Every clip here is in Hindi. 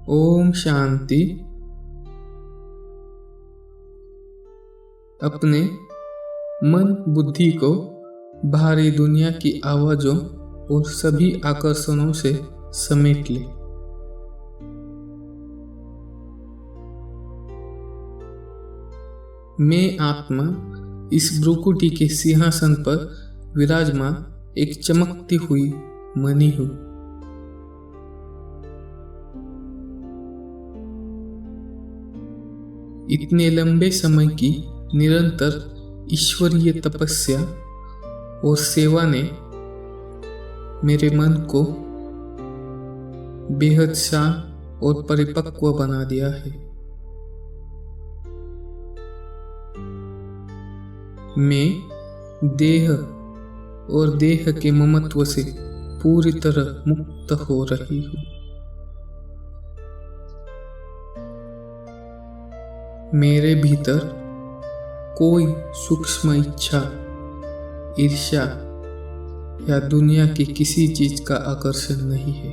ओम शांति। अपने मन बुद्धि को बाहरी दुनिया की आवाजों और सभी आकर्षणों से समेट ले। मैं आत्मा इस भ्रुकुटी के सिंहासन पर विराजमान एक चमकती हुई मणि हूँ। इतने लंबे समय की निरंतर ईश्वरीय तपस्या और सेवा ने मेरे मन को बेहद शांत और परिपक्व बना दिया है। मैं देह और देह के ममत्व से पूरी तरह मुक्त हो रही हूँ। मेरे भीतर कोई सूक्ष्म इच्छा, ईर्ष्या या दुनिया की किसी चीज का आकर्षण नहीं है।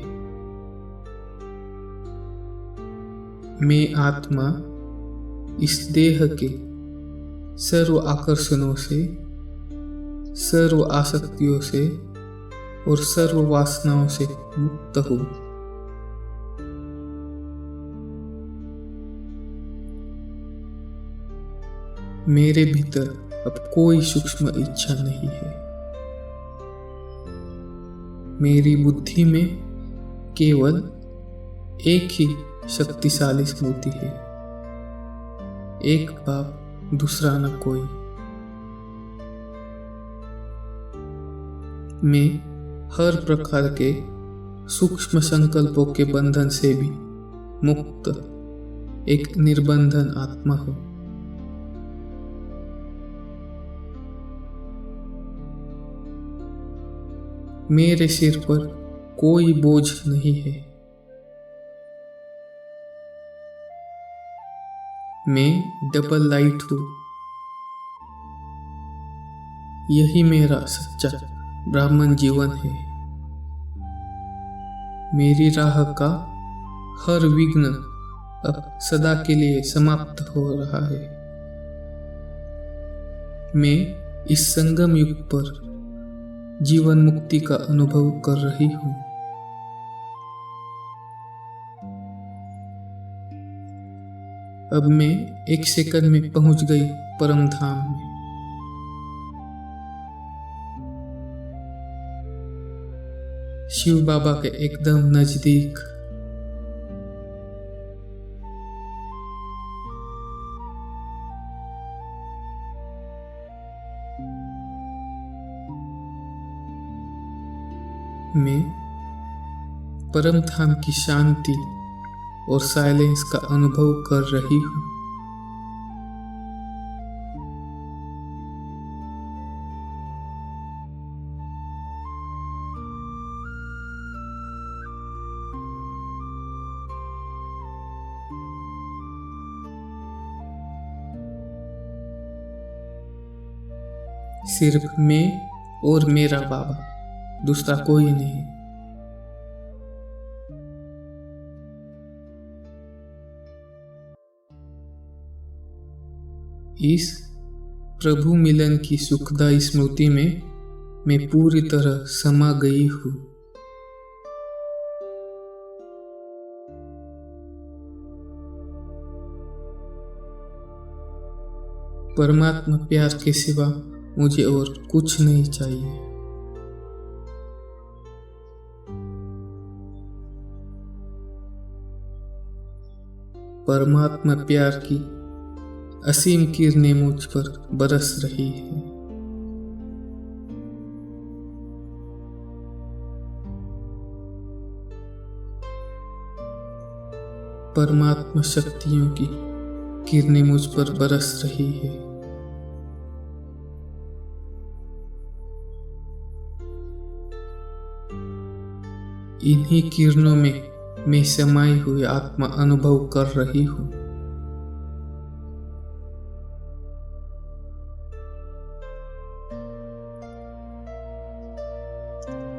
मैं आत्मा इस देह के सर्व आकर्षणों से, सर्व आसक्तियों से और सर्व वासनाओं से मुक्त हूँ। मेरे भीतर अब कोई सूक्ष्म इच्छा नहीं है। मेरी बुद्धि में केवल एक ही शक्तिशाली स्मृति है, एक बाप दूसरा न कोई। मैं हर प्रकार के सूक्ष्म संकल्पों के बंधन से भी मुक्त एक निर्बंधन आत्मा हूँ। मेरे सिर पर कोई बोझ नहीं है। मैं डबल लाइट हूँ। यही मेरा सच्चा ब्राह्मण जीवन है। मेरी राह का हर विघ्न अब सदा के लिए समाप्त हो रहा है। मैं इस संगम युग पर जीवन मुक्ति का अनुभव कर रही हूँ। अब मैं एक सेकंड में पहुंच गई परम धाम में। शिव बाबा के एकदम नजदीक। मैं परम धाम की शांति और साइलेंस का अनुभव कर रही हूँ। सिर्फ मैं और मेरा बाबा, दूसरा कोई नहीं। इस प्रभु मिलन की सुखदायी स्मृति में मैं पूरी तरह समा गई हूँ। परमात्मा प्यार के सिवा मुझे और कुछ नहीं चाहिए। परमात्मा प्यार की असीम किरणें मुझ पर बरस रही है। परमात्मा शक्तियों की किरणें मुझ पर बरस रही है। इन्हीं किरणों में मैं समाई हुई आत्मा अनुभव कर रही हूँ।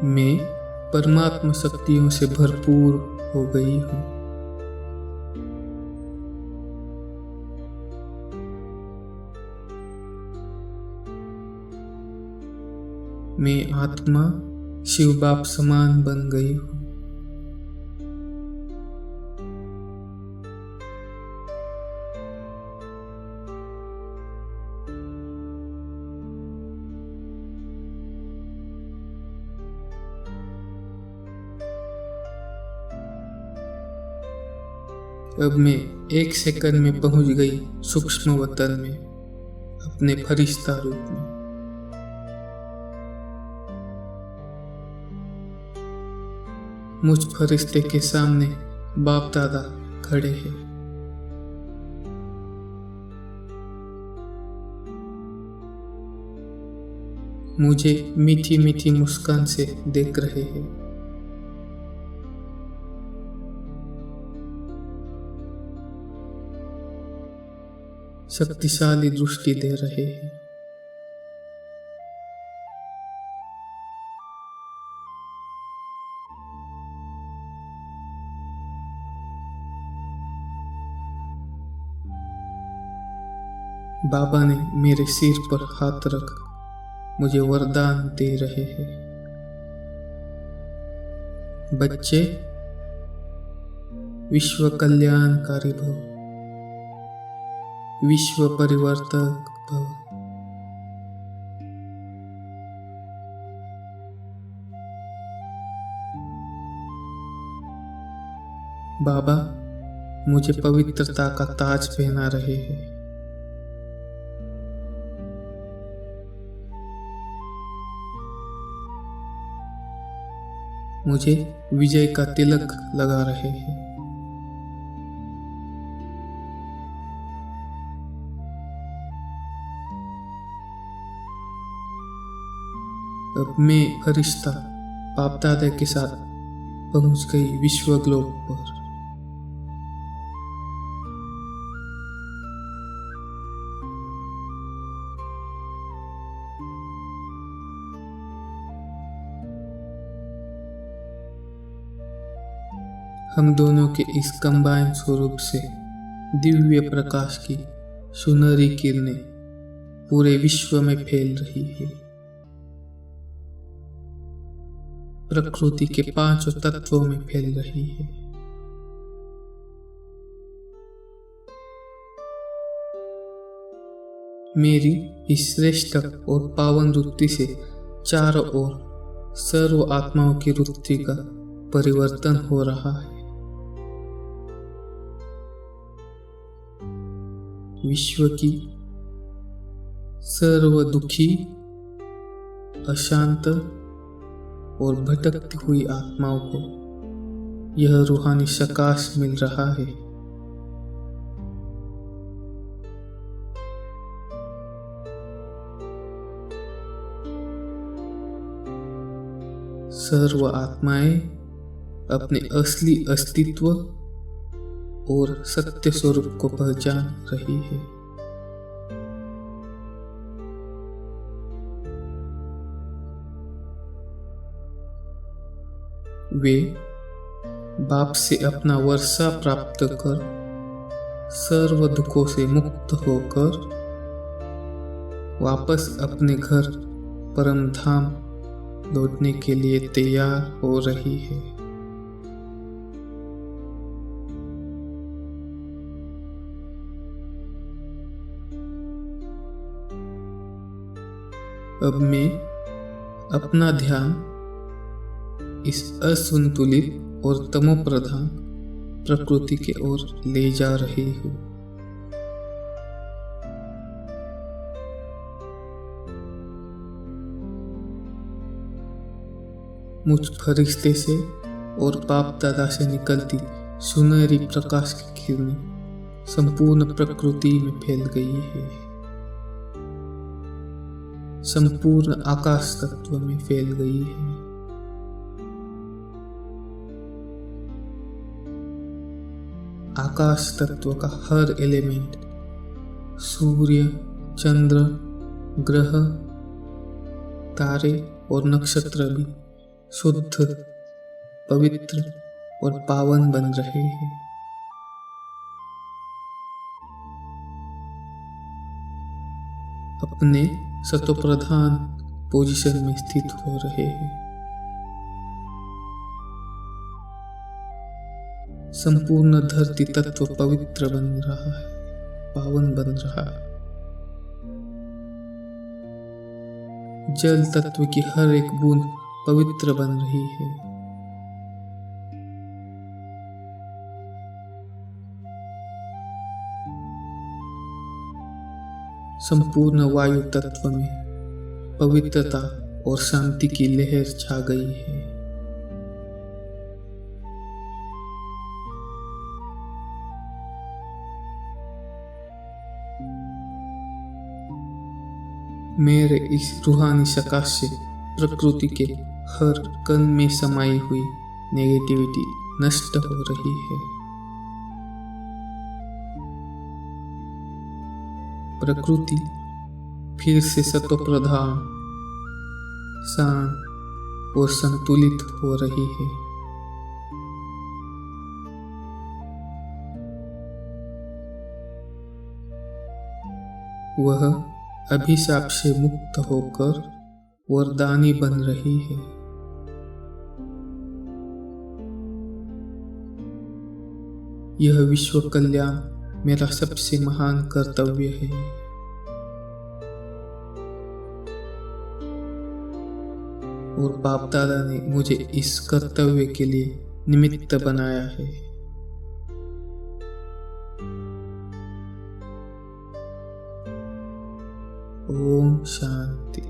मैं परमात्मा शक्तियों से भरपूर हो गई हूँ। मैं आत्मा शिव बाप समान बन गई हूँ। अब मैं 1 सेकंड में पहुंच गई सूक्ष्म वतन में, अपने फरिश्ता रूप में। मुझ फरिश्ते के सामने बाप दादा खड़े हैं। मुझे मीठी मीठी मुस्कान से देख रहे हैं। शक्तिशाली दृष्टि दे रहे हैं। बाबा ने मेरे सिर पर हाथ रख मुझे वरदान दे रहे हैं। बच्चे, विश्व कल्याणकारी भव, विश्व परिवर्तक भव। बाबा मुझे पवित्रता का ताज पहना रहे हैं। मुझे विजय का तिलक लगा रहे हैं। अब मैं फरिश्ता बाप दादा के साथ पहुंच गई विश्व ग्लोब पर। हम दोनों के इस कंबाइन स्वरूप से दिव्य प्रकाश की सुनहरी किरणें पूरे विश्व में फैल रही है। प्रकृति के 5 तत्वों में फैल रही है। मेरी इस श्रेष्ठ और पावन वृत्ति से चारों ओर सर्व आत्माओं की वृत्ति का परिवर्तन हो रहा है। विश्व की सर्व दुखी, अशांत और भटकती हुई आत्माओं को यह रूहानी प्रकाश मिल रहा है। सर्व आत्माएं अपने असली अस्तित्व और सत्य स्वरूप को पहचान रही है। वे बाप से अपना वर्षा प्राप्त कर सर्व दुखों से मुक्त होकर वापस अपने घर परम धाम लौटने के लिए तैयार हो रही है। अब मैं अपना ध्यान इस असंतुलित और तमोप्रधान प्रकृति के ओर ले जा रही हूँ। मुझ फरिश्ते से और बाप दादा से निकलती सुनहरी प्रकाश की किरणें संपूर्ण प्रकृति में फैल गई है। संपूर्ण आकाश तत्व में फैल गई है। आकाश तत्व का हर एलिमेंट, सूर्य, चंद्र, ग्रह, तारे और नक्षत्र भी शुद्ध, पवित्र और पावन बन रहे हैं। अपने सतोप्रधान पोजीशन में स्थित हो रहे हैं। संपूर्ण धरती तत्व पवित्र बन रहा है, पावन बन रहा है। जल तत्व की हर एक बूंद पवित्र बन रही है। संपूर्ण वायु तत्व में पवित्रता और शांति की लहर छा गई है। मेरे इस रूहानी सकाश से प्रकृति के हर कण में समाई हुई नेगेटिविटी नष्ट हो रही है। प्रकृति फिर से सत्वप्रधान, शांत और संतुलित हो रही है। वह अभिशाप से मुक्त होकर वरदानी बन रही है। यह विश्व कल्याण मेरा सबसे महान कर्तव्य है। और बाप दादा ने मुझे इस कर्तव्य के लिए निमित्त बनाया है। ओम शांति।